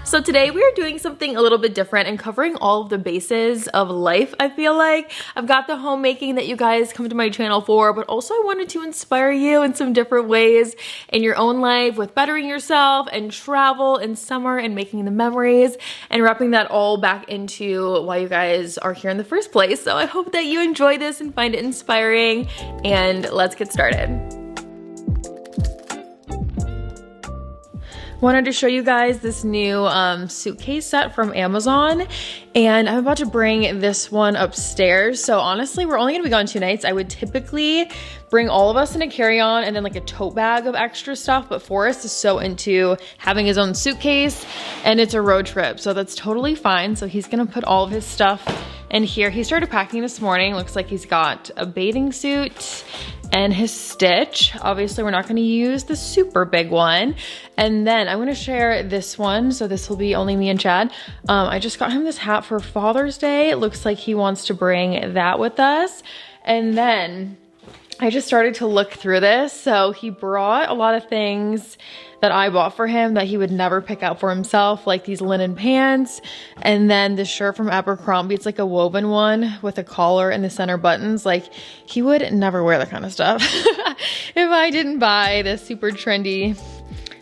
So today we are doing something a little bit different and covering all of the bases of life, I feel like. I've got the homemaking that you guys come to my channel for, but also I wanted to inspire you in some different ways in your own life with bettering yourself and travel and summer and making the memories and wrapping that all back into why you guys are here in the first place. So I hope that you enjoy this and find it inspiring, and let's get started. Wanted to show you guys this new suitcase set from Amazon, and I'm about to bring this one upstairs. So honestly, we're only gonna be gone 2 nights. I would typically bring all of us in a carry-on and then like a tote bag of extra stuff, but Forrest is so into having his own suitcase and it's a road trip, so that's totally fine. So he's gonna put all of his stuff in here. He started packing this morning. Looks like he's got a bathing suit and his Stitch. Obviously, we're not gonna use the super big one. And then I'm gonna share this one, so this will be only me and Chad. I just got him this hat for Father's Day. It looks like he wants to bring that with us. And then I just started to look through this. So he brought a lot of things that I bought for him that he would never pick out for himself, like these linen pants, and then this shirt from Abercrombie. It's like a woven one with a collar and the center buttons. Like, he would never wear that kind of stuff if I didn't buy this super trendy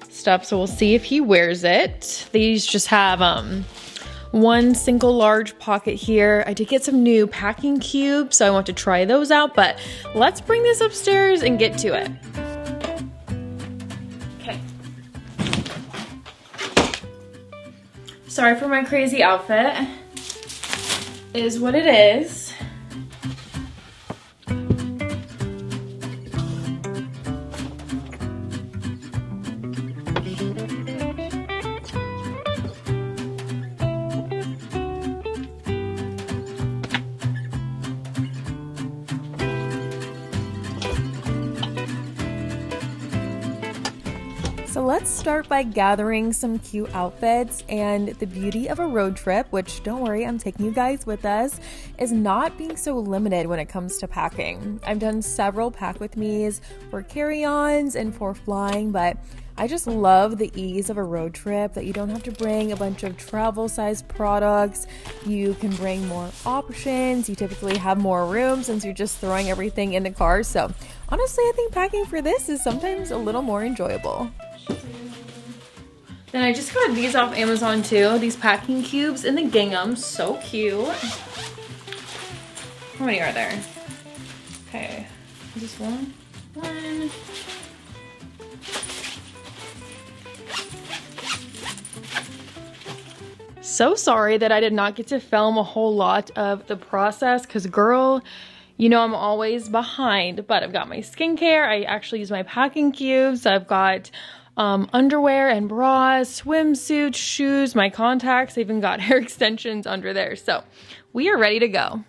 stuff. So we'll see if he wears it. These just have one single large pocket here. I did get some new packing cubes, so I want to try those out, but let's bring this upstairs and get to it. Okay. Sorry for my crazy outfit. It is what it is. So let's start by gathering some cute outfits, and the beauty of a road trip, which don't worry, I'm taking you guys with us, is not being so limited when it comes to packing. I've done several pack with me's for carry-ons and for flying, but I just love the ease of a road trip, that you don't have to bring a bunch of travel size products. You can bring more options. You typically have more room since you're just throwing everything in the car. So honestly, I think packing for this is sometimes a little more enjoyable. Then I just got these off Amazon too, these packing cubes in the gingham, so cute. How many are there? Okay, just one. So sorry that I did not get to film a whole lot of the process, because girl, you know I'm always behind, but I've got my skincare. I actually use my packing cubes. I've got underwear and bras, swimsuits, shoes, my contacts. I even got hair extensions under there. So we are ready to go.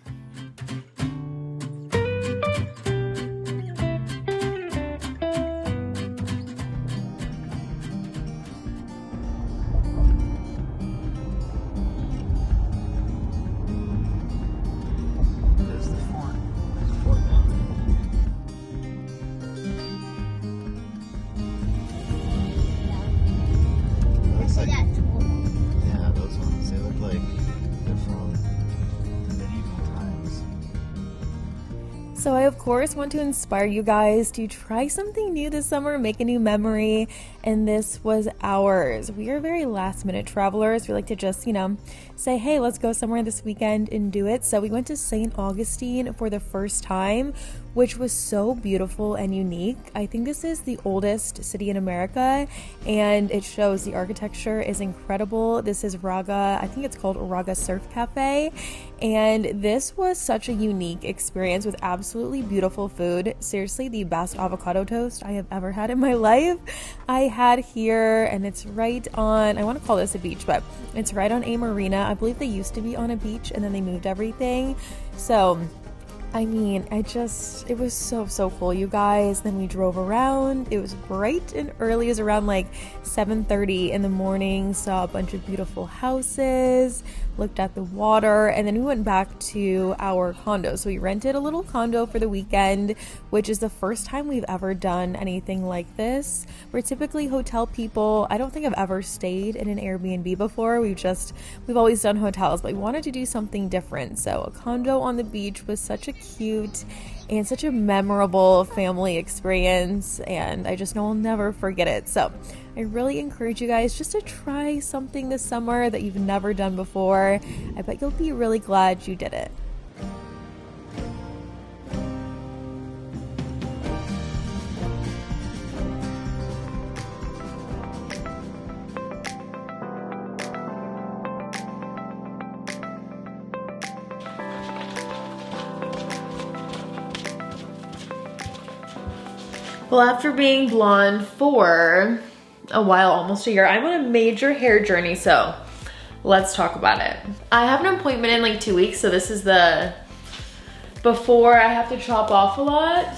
So I of course want to inspire you guys to try something new this summer, make a new memory, and this was ours. We are very last minute travelers. We like to just, you know, say, hey, let's go somewhere this weekend and do it. So we went to St. Augustine for the first time, which was so beautiful and unique. I think this is the oldest city in America, and it shows the architecture is incredible. This is Raga, I think it's called Raga Surf Cafe, and this was such a unique experience with absolutely beautiful food. Seriously, the best avocado toast I have ever had in my life I had here, and it's right on, I want to call this a beach, but it's right on a marina. I believe they used to be on a beach and then they moved everything. So I mean, it was so cool, you guys. Then we drove around. It was bright and early. It was around like 7:30 in the morning. Saw a bunch of beautiful houses, looked at the water, and then we went back to our condo. So we rented a little condo for the weekend, which is the first time we've ever done anything like this. We're typically hotel people. I don't think I've ever stayed in an Airbnb before. We've always done hotels, but we wanted to do something different. So a condo on the beach was such a cute and such a memorable family experience, and I just know I'll never forget it. So I really encourage you guys just to try something this summer that you've never done before. I bet you'll be really glad you did it. Well, after being blonde for a while, almost a year, I'm on a major hair journey, so let's talk about it. I have an appointment in like 2 weeks, so this is the before I have to chop off a lot.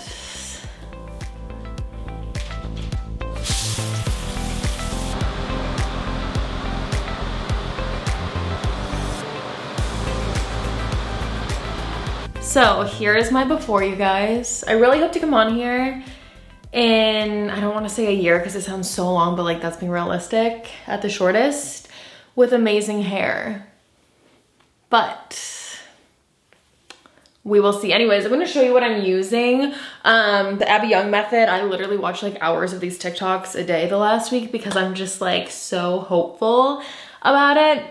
So here is my before, you guys. I really hope to come on here in, I don't want to say a year because it sounds so long, but like that's being realistic at the shortest, with amazing hair. But we will see. Anyways, I'm going to show you what I'm using. The Abbey method. I literally watched like hours of these TikToks a day the last week because I'm just like so hopeful about it.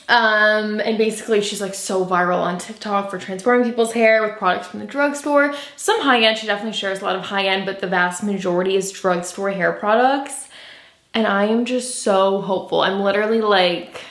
And basically she's like so viral on TikTok for transforming people's hair with products from the drugstore. Some high-end, she definitely shares a lot of high-end, but the vast majority is drugstore hair products. And I am just so hopeful. I'm literally like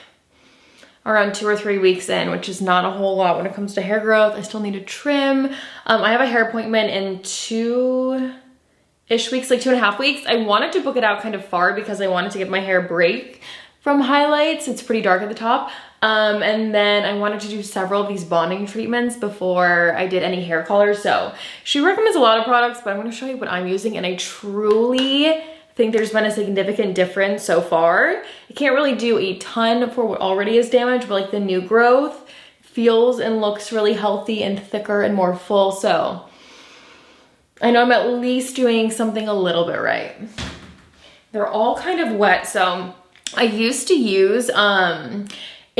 around 2 or 3 weeks in, which is not a whole lot when it comes to hair growth. I still need to trim. I have a hair appointment in 2-ish weeks, like 2.5 weeks. I wanted to book it out kind of far because I wanted to give my hair a break from highlights. It's pretty dark at the top. And then I wanted to do several of these bonding treatments before I did any hair color. So she recommends a lot of products, but I'm going to show you what I'm using. And I truly think there's been a significant difference so far. I can't really do a ton for what already is damaged, but like the new growth feels and looks really healthy and thicker and more full. So I know I'm at least doing something a little bit right. They're all kind of wet, so I used to use a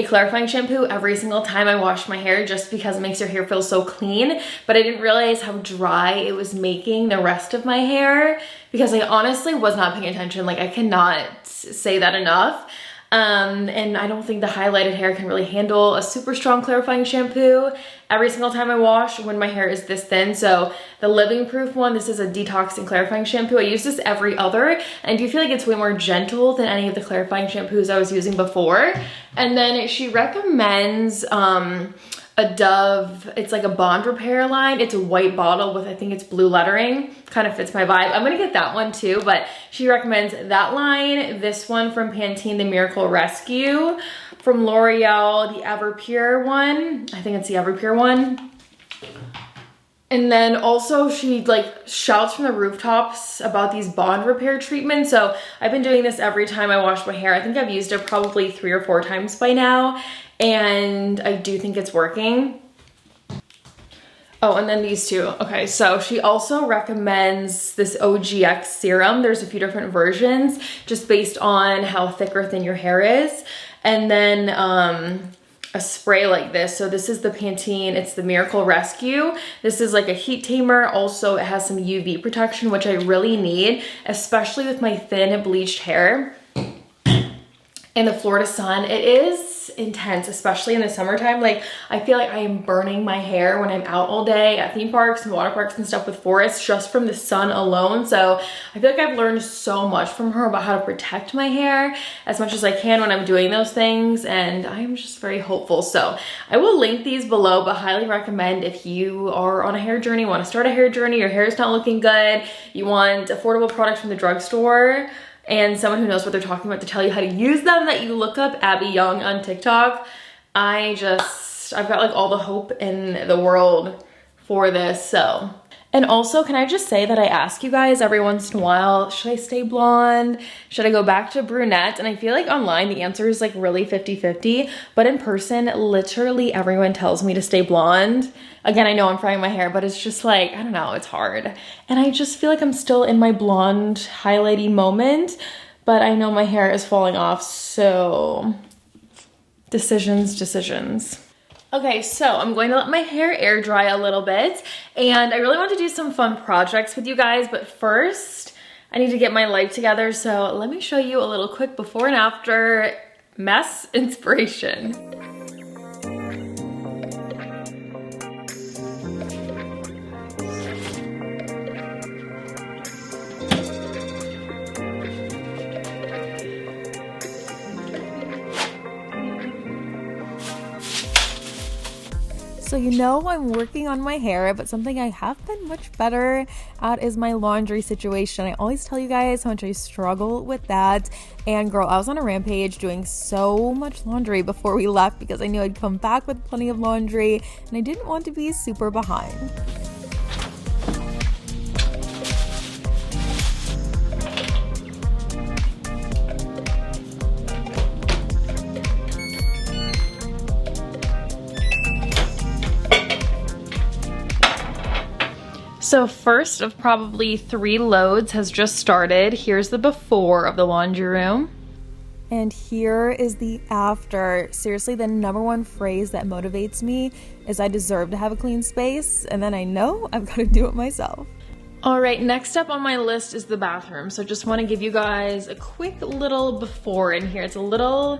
clarifying shampoo every single time I washed my hair just because it makes your hair feel so clean, but I didn't realize how dry it was making the rest of my hair because I honestly was not paying attention. Like, I cannot say that enough. And I don't think the highlighted hair can really handle a super strong clarifying shampoo every single time I wash when my hair is this thin. So the Living Proof one, this is a detox and clarifying shampoo. I use this every other, and I do feel like it's way more gentle than any of the clarifying shampoos I was using before. And then she recommends a Dove, it's like a bond repair line. It's a white bottle with, I think it's blue lettering. Kind of fits my vibe. I'm gonna get that one too, but she recommends that line, this one from Pantene, the Miracle Rescue, from L'Oreal, the Everpure one. I think it's the Everpure one. And then also she like shouts from the rooftops about these bond repair treatments. So I've been doing this every time I wash my hair. I think I've used it probably 3 or 4 times by now, and I do think it's working. Oh, and then these two. Okay, so she also recommends this OGX serum. There's a few different versions just based on how thick or thin your hair is. And then a spray like this. So this is the Pantene, it's the Miracle Rescue. This is like a heat tamer. Also, it has some UV protection, which I really need, especially with my thin bleached hair. In the Florida sun, it is intense, especially in the summertime. Like, I feel like I am burning my hair when I'm out all day at theme parks and water parks and stuff with forests just from the sun alone. So I feel like I've learned so much from her about how to protect my hair as much as I can when I'm doing those things, and I'm just very hopeful. So I will link these below, but highly recommend if you are on a hair journey, want to start a hair journey, your hair is not looking good, you want affordable products from the drugstore, and someone who knows what they're talking about to tell you how to use them, that you look up Abbey Young on TikTok. I've got like all the hope in the world for this, so. And also, can I just say that I ask you guys every once in a while, should I stay blonde? Should I go back to brunette? And I feel like online the answer is like really 50-50, but in person, literally everyone tells me to stay blonde. Again, I know I'm frying my hair, but it's just like, I don't know, it's hard. And I just feel like I'm still in my blonde highlighty moment, but I know my hair is falling off, so decisions. Okay, so I'm going to let my hair air dry a little bit, and I really want to do some fun projects with you guys, but first I need to get my life together, so let me show you a little quick before and after mess inspiration. So you know I'm working on my hair, but something I have been much better at is my laundry situation. I always tell you guys how much I struggle with that. And girl, I was on a rampage doing so much laundry before we left because I knew I'd come back with plenty of laundry and I didn't want to be super behind. So first of probably 3 loads has just started. Here's the before of the laundry room. And here is the after. Seriously, the #1 phrase that motivates me is I deserve to have a clean space, and then I know I've got to do it myself. All right, next up on my list is the bathroom. So just want to give you guys a quick little before in here. It's a little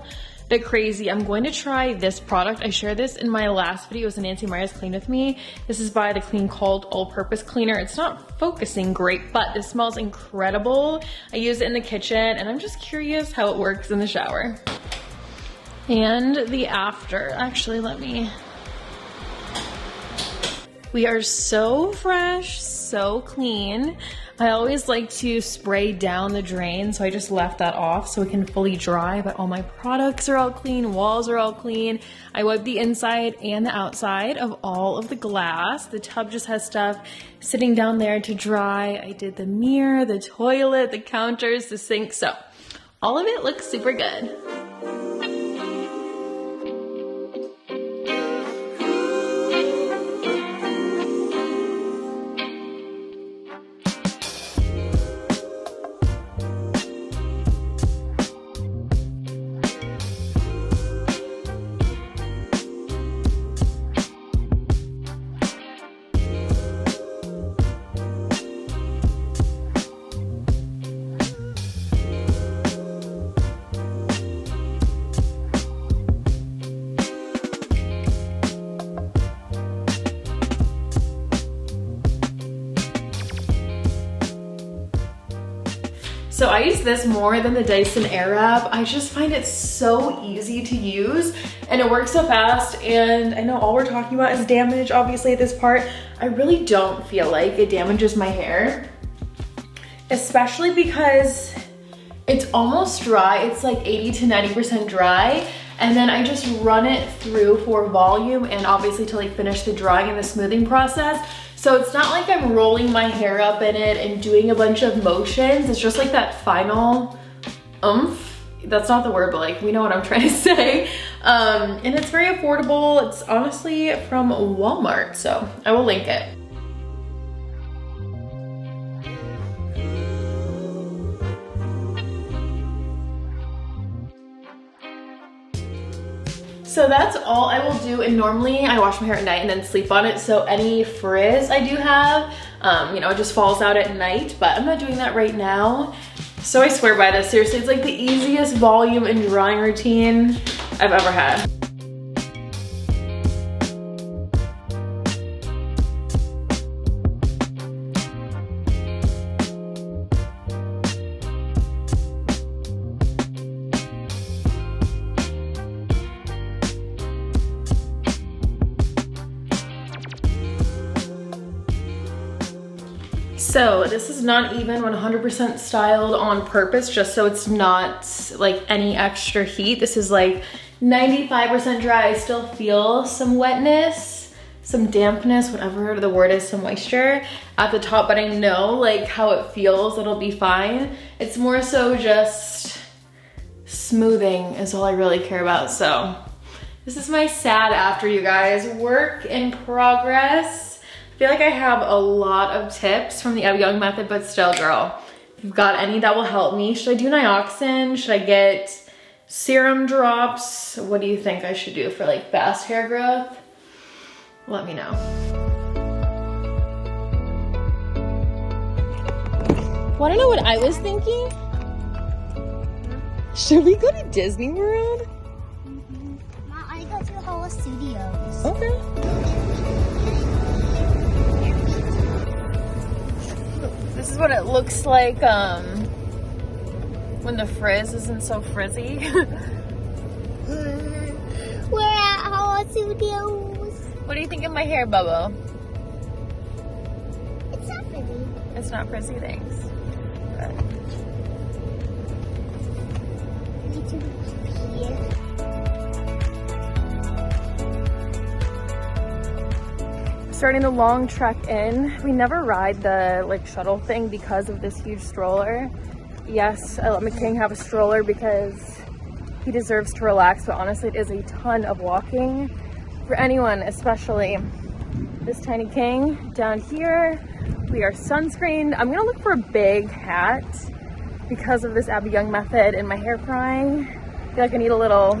bit crazy. I'm going to try this product. I shared this in my last video. It was a Nancy Meyers Clean With Me. This is by the Clean Cold All-Purpose Cleaner. It's not focusing great, but this smells incredible. I use it in the kitchen, and I'm just curious how it works in the shower. And the after. Actually, we are so fresh, so clean. I always like to spray down the drain, so I just left that off so it can fully dry, but all my products are all clean, walls are all clean. I wiped the inside and the outside of all of the glass. The tub just has stuff sitting down there to dry. I did the mirror, the toilet, the counters, the sink, so all of it looks super good. So I use this more than the Dyson Airwrap. I just find it so easy to use and it works so fast, and I know all we're talking about is damage obviously at this part. I really don't feel like it damages my hair, especially because it's almost dry. It's like 80 to 90% dry, and then I just run it through for volume and obviously to like finish the drying and the smoothing process. So it's not like I'm rolling my hair up in it and doing a bunch of motions. It's just like that final oomph. That's not the word, but like, we know what I'm trying to say. And it's very affordable. It's honestly from Walmart, so I will link it. So that's all I will do, and normally I wash my hair at night and then sleep on it, so any frizz I do have, you know, it just falls out at night, but I'm not doing that right now. So I swear by this, seriously, it's like the easiest volume and drying routine I've ever had. So this is not even 100% styled on purpose, just so it's not like any extra heat. This is like 95% dry. I still feel some wetness some dampness, whatever the word is, some moisture at the top, but I know like how it feels, it'll be fine. It's more so just smoothing is all I really care about. So this is my sad after, you guys. Work in progress. I feel like I have a lot of tips from the Abbey method, but still, girl, if you've got any that will help me. Should I do nioxin? Should I get serum drops? What do you think I should do for like fast hair growth? Let me know. Wanna know what I was thinking? Should we go to Disney World? Mom, I go to the whole studios. Okay. This is what it looks like when the frizz isn't so frizzy. We're at Hall Studios. What do you think of my hair, Bubba? It's not pretty. It's not frizzy, thanks. But Need to pee. starting the long trek in. We never ride the like shuttle thing because of this huge stroller. Yes, I let my king have a stroller because he deserves to relax, but honestly it is a ton of walking for anyone, especially this tiny king. Down here we are sunscreened. I'm gonna look for a big hat because of this Abbey method and my hair crying. I feel like I need a little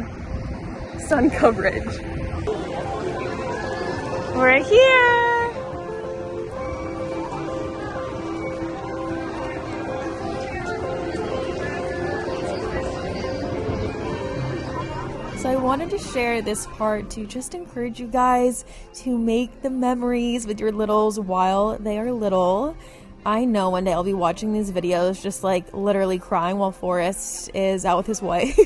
sun coverage. We're here. So I wanted to share this part to just encourage you guys to make the memories with your littles while they are little. I know one day I'll be watching these videos just like literally crying while Forrest is out with his wife.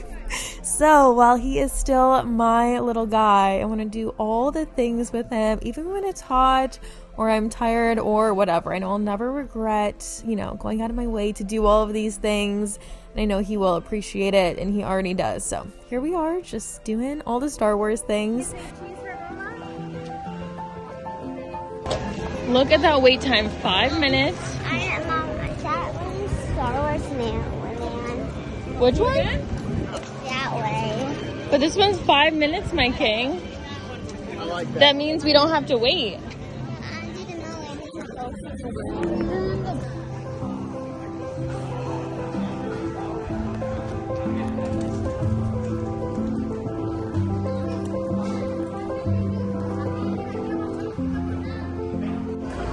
So while he is still my little guy, I want to do all the things with him, even when it's hot or I'm tired or whatever. I know I'll never regret, you know, going out of my way to do all of these things. And I know he will appreciate it, and he already does. So here we are, just doing all the Star Wars things. Look at that wait time, 5 minutes. Mom, that one's Star Wars Maryland. Which one? That way. But this one's 5 minutes, my king. I like that. That means we don't have to wait. I didn't know I need to go.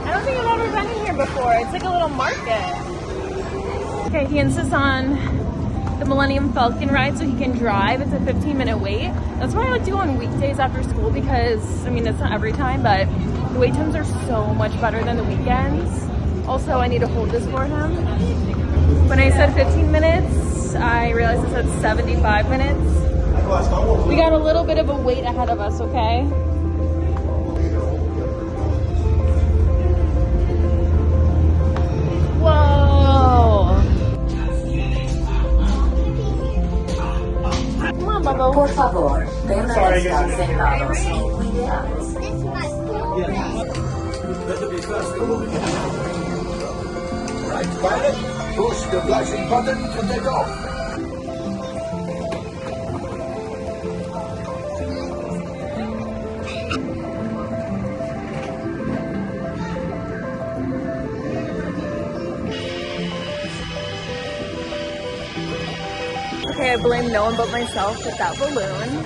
I don't think I've ever been in here before. It's like a little market. Okay, he insists on the Millennium Falcon ride so he can drive. It's a 15-minute wait. That's what I like to do on weekdays after school because, I mean, it's not every time, but the wait times are so much better than the weekends. Also, I need to hold this for him. When I said 15 minutes, I realized I said 75 minutes. We got a little bit of a wait ahead of us, okay? Whoa! Come on, Bubba. Por favor, permanezcan sentados e cuidados. This is my school. Right, pilot, push the flashing button to take off. Okay, I blame no one but myself that that balloon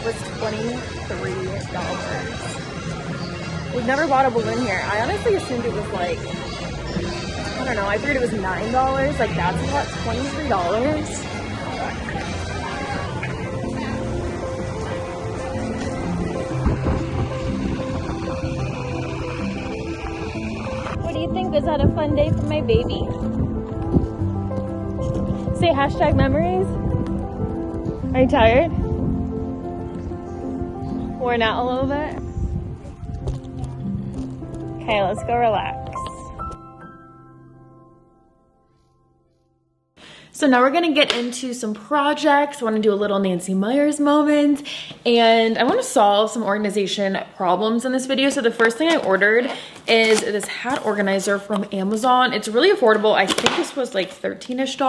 was $23. We've never bought a balloon here. I honestly assumed it was like, I don't know, I figured it was $9. Like, that's what, $23? What do you think? Was that a fun day for my baby? Say hashtag memories. Are you tired? Worn out a little bit? Okay, let's go relax. So now we're gonna get into some projects. I wanna do a little Nancy Meyers moment, and I wanna solve some organization problems in this video. So the first thing I ordered is this hat organizer from Amazon. It's really affordable. I think this was like $13-ish.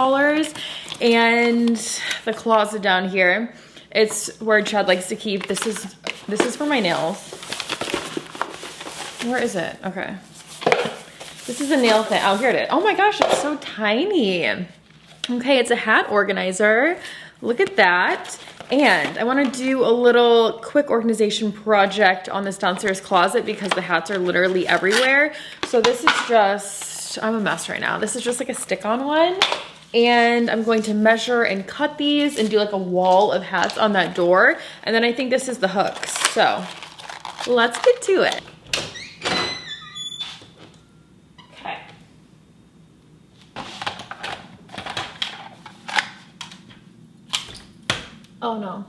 And the closet down here, it's where Chad likes to keep, this is for my nails. Where is it? Okay. This is a nail thing. Oh, here it is. Oh my gosh, it's so tiny. Okay, it's a hat organizer. Look at that. And I wanna do a little quick organization project on this downstairs closet because the hats are literally everywhere. So this is just, I'm a mess right now. This is just like a stick-on one. And I'm going to measure and cut these and do like a wall of hats on that door. And then I think this is the hooks. So let's get to it. Oh no.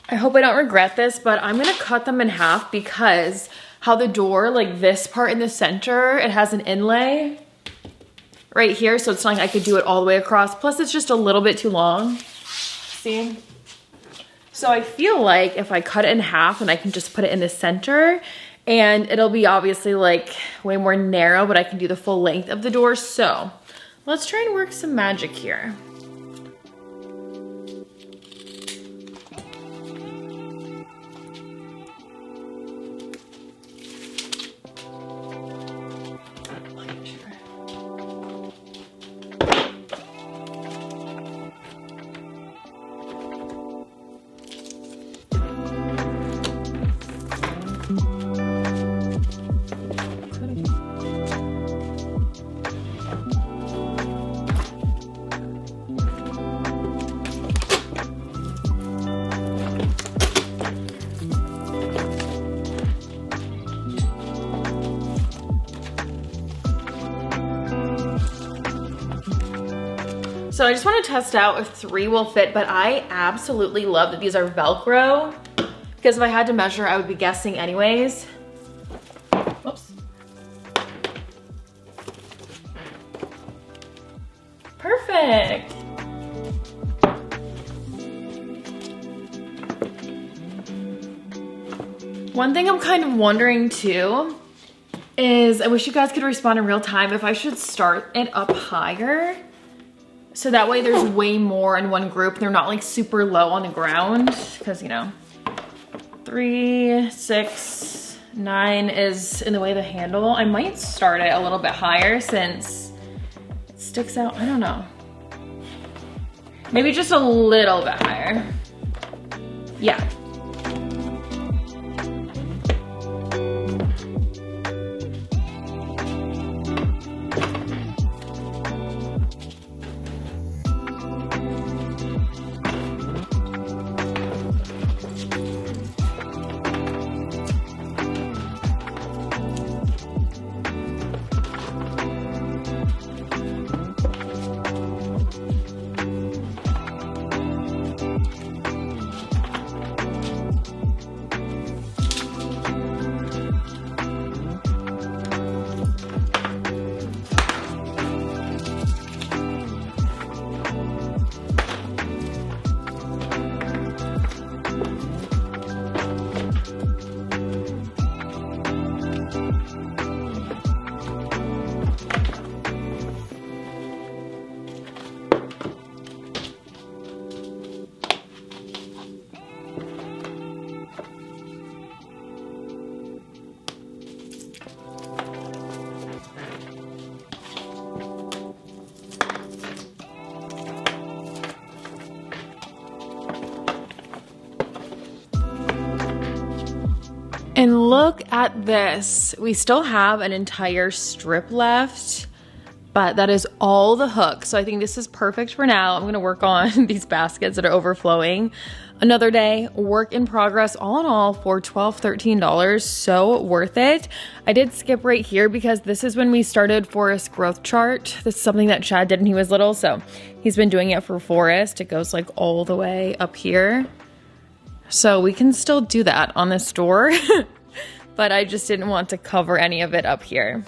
I hope I don't regret this, but I'm gonna cut them in half because how the door, like this part in the center, it has an inlay right here, so it's not like I could do it all the way across. Plus it's just a little bit too long. See? So I feel like if I cut it in half and I can just put it in the center, and it'll be obviously like way more narrow, but I can do the full length of the door. So let's try and work some magic here. So I just want to test out if 3 will fit, but I absolutely love that these are Velcro because if I had to measure, I would be guessing anyways. Whoops. Perfect. One thing I'm kind of wondering too is, I wish you guys could respond in real time, if I should start it up higher. So that way there's way more in one group. They're not like super low on the ground because, you know, 3, 6, 9 is in the way of the handle. I might start it a little bit higher since it sticks out. I don't know. Maybe just a little bit higher. Yeah. And look at this. We still have an entire strip left, but that is all the hooks. So I think this is perfect for now. I'm gonna work on these baskets that are overflowing another day. Work in progress, all in all, for $12, $13. So worth it. I did skip right here because this is when we started Forest Growth Chart. This is something that Chad did when he was little. So he's been doing it for Forest. It goes like all the way up here. So we can still do that on this door, but I just didn't want to cover any of it up here.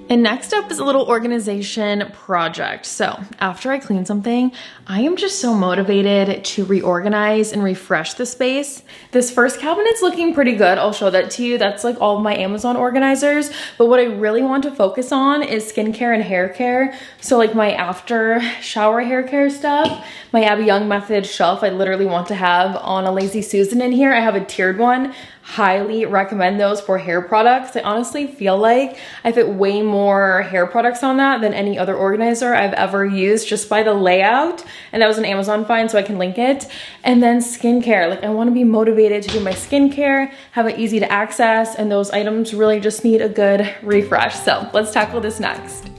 And next up is a little organization project. So after I clean something, I am just so motivated to reorganize and refresh the space. This first cabinet's looking pretty good. I'll show that to you. That's like all of my Amazon organizers. But what I really want to focus on is skincare and hair care. So like my after shower hair care stuff, my Abbey Young Method shelf, I literally want to have on a Lazy Susan in here. I have a tiered one. Highly recommend those for hair products. I honestly feel like I fit way more hair products on that than any other organizer I've ever used just by the layout. And that was an Amazon find, so I can link it. And then skincare, like I want to be motivated to do my skincare, have it easy to access, and those items really just need a good refresh. So let's tackle this next.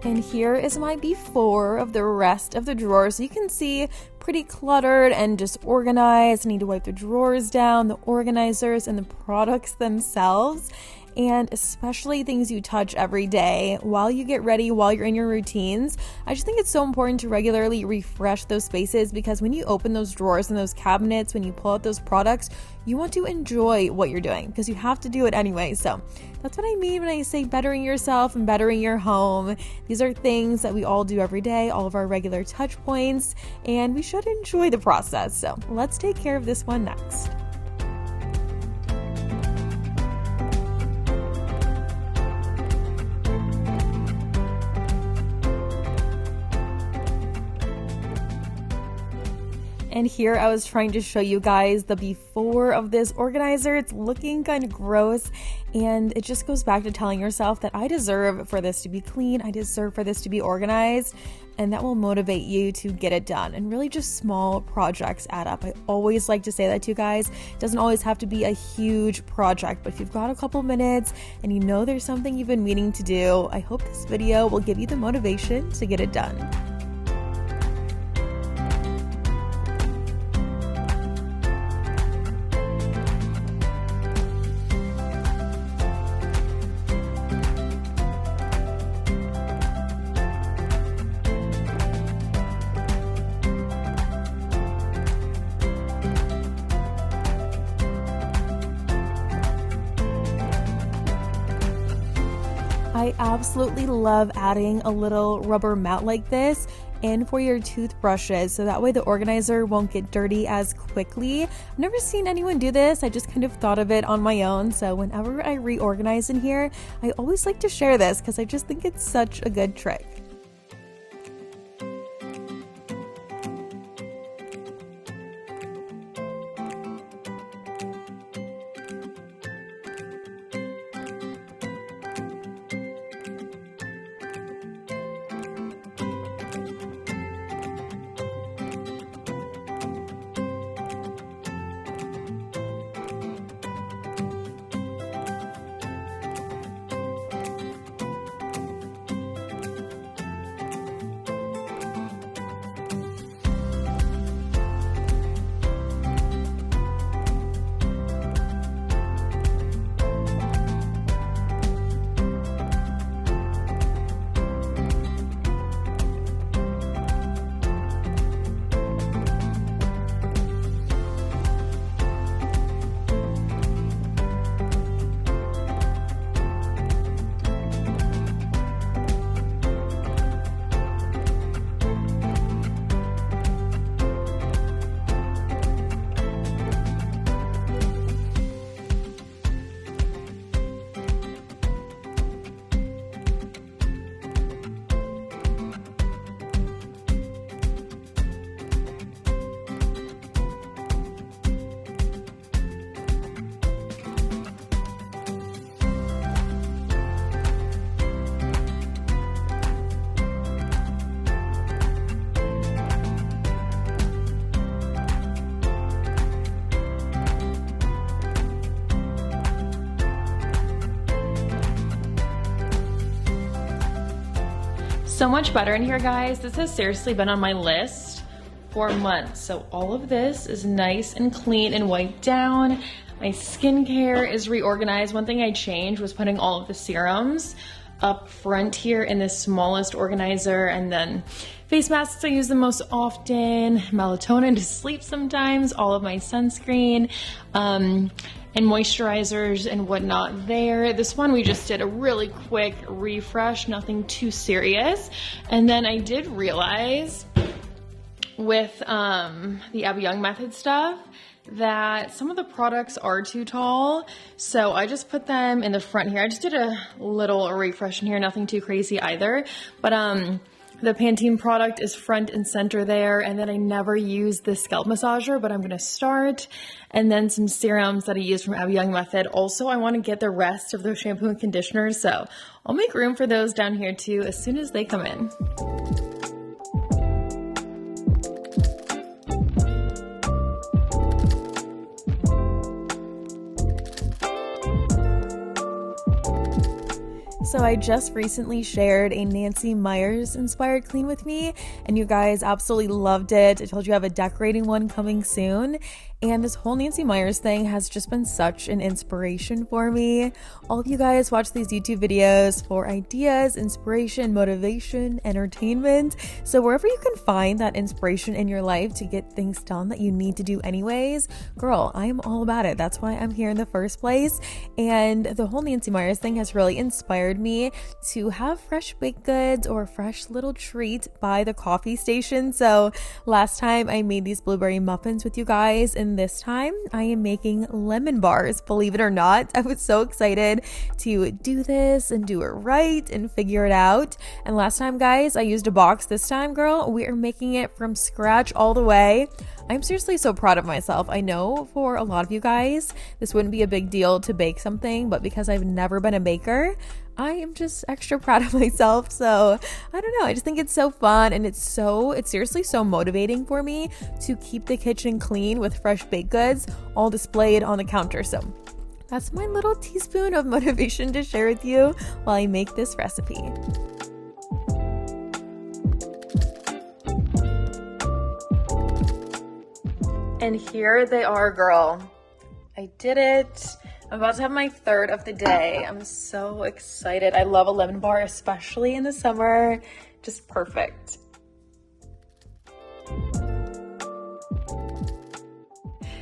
And here is my before of the rest of the drawers. So you can see pretty cluttered and disorganized. I need to wipe the drawers down, the organizers, and the products themselves. And especially things you touch every day while you get ready, while you're in your routines. I just think it's so important to regularly refresh those spaces, because when you open those drawers and those cabinets, when you pull out those products, you want to enjoy what you're doing because you have to do it anyway. So that's what I mean when I say bettering yourself and bettering your home. These are things that we all do every day, all of our regular touch points, and we should enjoy the process. So let's take care of this one next. And here I was trying to show you guys the before of this organizer. It's looking kind of gross, and it just goes back to telling yourself that I deserve for this to be clean. I deserve for this to be organized, and that will motivate you to get it done. And really just small projects add up. I always like to say that to you guys. It doesn't always have to be a huge project, but if you've got a couple minutes and you know there's something you've been meaning to do, I hope this video will give you the motivation to get it done. I absolutely love adding a little rubber mat like this in for your toothbrushes, so that way the organizer won't get dirty as quickly. I've never seen anyone do this. I just kind of thought of it on my own. So whenever I reorganize in here, I always like to share this because I just think it's such a good trick. So much better in here, guys. This has seriously been on my list for months. So all of this is nice and clean and wiped down. My skincare is reorganized. One thing I changed was putting all of the serums up front here in the smallest organizer, and then face masks I use the most often, melatonin to sleep sometimes, all of my sunscreen, and moisturizers and whatnot there. This one we just did a really quick refresh, nothing too serious. And then I did realize with the Abbey method stuff that some of the products are too tall, so I just put them in the front here. I just did a little refresh in here, nothing too crazy either, but the Pantene product is front and center there, and then I never use the scalp massager, but I'm gonna start, and then some serums that I use from Abbey method. Also, I want to get the rest of those shampoo and conditioners, so I'll make room for those down here too as soon as they come in. So I just recently shared a Nancy Meyers inspired clean with me, and you guys absolutely loved it. I told you I have a decorating one coming soon, and this whole Nancy Meyers thing has just been such an inspiration for me. All of you guys watch these YouTube videos for ideas, inspiration, motivation, entertainment. So wherever you can find that inspiration in your life to get things done that you need to do anyways, girl, I am all about it. That's why I'm here in the first place. And the whole Nancy Meyers thing has really inspired me to have fresh baked goods or a fresh little treat by the coffee station. So last time I made these blueberry muffins with you guys, and this time I am making lemon bars. Believe it or not, I was so excited to do this and do it right and figure it out. And last time, guys, I used a box. This time, girl, we are making it from scratch all the way. I'm seriously so proud of myself. I know for a lot of you guys, this wouldn't be a big deal to bake something, but because I've never been a baker, I am just extra proud of myself. So I don't know, I just think it's so fun, and it's seriously so motivating for me to keep the kitchen clean with fresh baked goods all displayed on the counter. So that's my little teaspoon of motivation to share with you while I make this recipe. And here they are, girl. I did it. I'm about to have my third of the day. I'm so excited. I love a lemon bar, especially in the summer. Just perfect.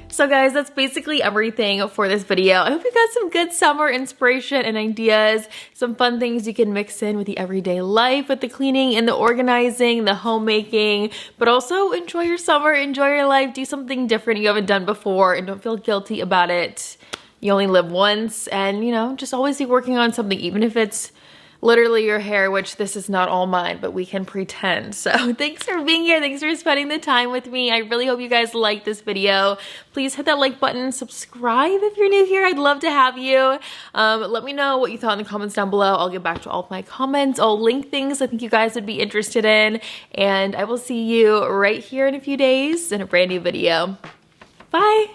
So guys, that's basically everything for this video. I hope you got some good summer inspiration and ideas, some fun things you can mix in with the everyday life, with the cleaning and the organizing, the homemaking, but also enjoy your summer, enjoy your life, do something different you haven't done before, and don't feel guilty about it. You only live once, and you know, just always be working on something, even if it's literally your hair, which this is not all mine, but we can pretend. So thanks for being here. Thanks for spending the time with me. I really hope you guys liked this video. Please hit that like button, subscribe if you're new here. I'd love to have you. Let me know what you thought in the comments down below. I'll get back to all of my comments. I'll link things I think you guys would be interested in, and I will see you right here in a few days in a brand new video. Bye.